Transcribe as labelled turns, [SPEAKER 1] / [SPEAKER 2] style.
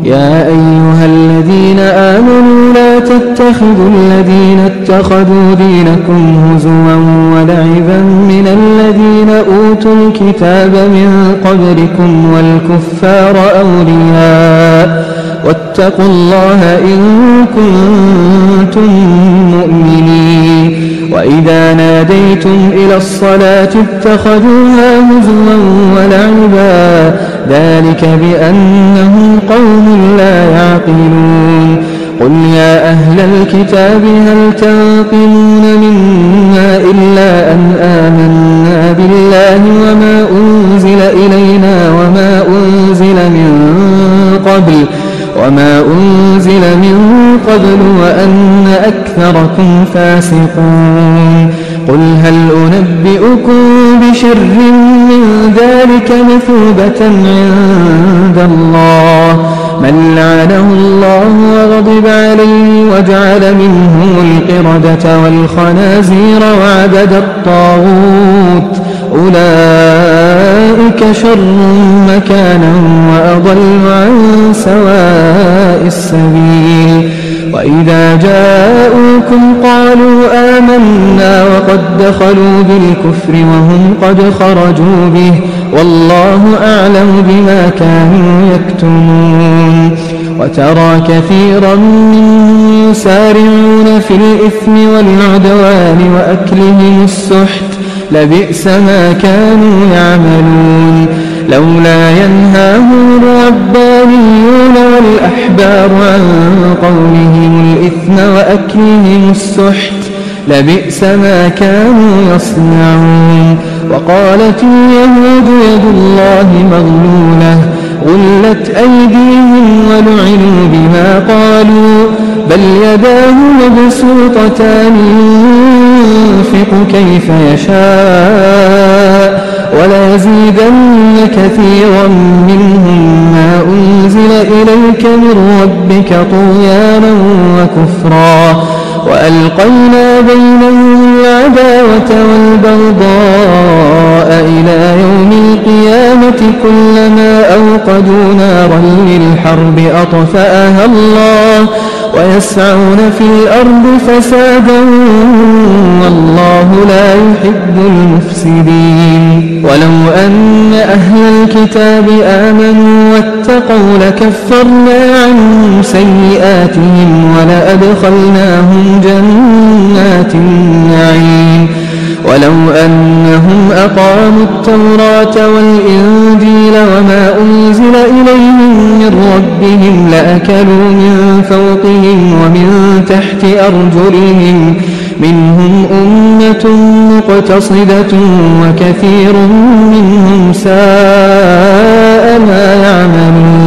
[SPEAKER 1] يا أيها الذين آمنوا لا تتخذوا الذين اتخذوا دينكم هزوا ولعبا من الذين أوتوا الكتاب من قبلكم والكفار أولياء واتقوا الله إن كنتم مؤمنين. وإذا ناديتم إلى الصلاة اتخذوها هزوا ولعبا ذلك بأنهم قوم لا يعقلون. قل يا أهل الكتاب هل تنقمون منا إلا أن آمنا بالله وما أنزل إلينا وما أنزل من قبل وأن أكثركم فاسقون. قل هل أنبئكم بشر من ذلك مثوبة عند الله من لعنه الله وغضب عليه وجعل منهم القردة والخنازير وعبد الطاغوت أولئك شر مكانا وأضل عن سواء السبيل. وإذا جاءوكم قالوا آمنا وقد دخلوا بالكفر وهم قد خرجوا به والله أعلم بما كانوا يكتمون. وترى كثيرا منهم يسارعون في الإثم والعدوان وأكلهم السحت لبئس ما كانوا يعملون. لولا ينهاهم الربانيون والأحبار عن قولهم الإثم وأكلهم السحت لبئس ما كانوا يصنعون. وقالت اليهود يد الله مغلولة غلت أيديهم ولعنوا بما قالوا بل يداه مبسوطتان ينفق كيف يشاء وليزيدن كثيرا منهم ما أنزل إليك من ربك طغيانا وكفرا وألقينا بينهم العداوة والبغضاء إلى يوم القيامة كلما أوقدوا نارا للحرب أطفأها الله ويسعون في الأرض فسادا والله لا يحب المفسدين. ولو أن أهل الكتاب آمنوا واتقوا لكفرنا عنهم سيئاتهم ولأدخلناهم جنات النعيم. ولو أنهم أقاموا التوراة والإنجيل وما أنزل إليهم من ربهم لأكلوا من فوقهم ومن تحت أرجلهم منهم أمة مقتصدة وكثير منهم ساء ما يعملون.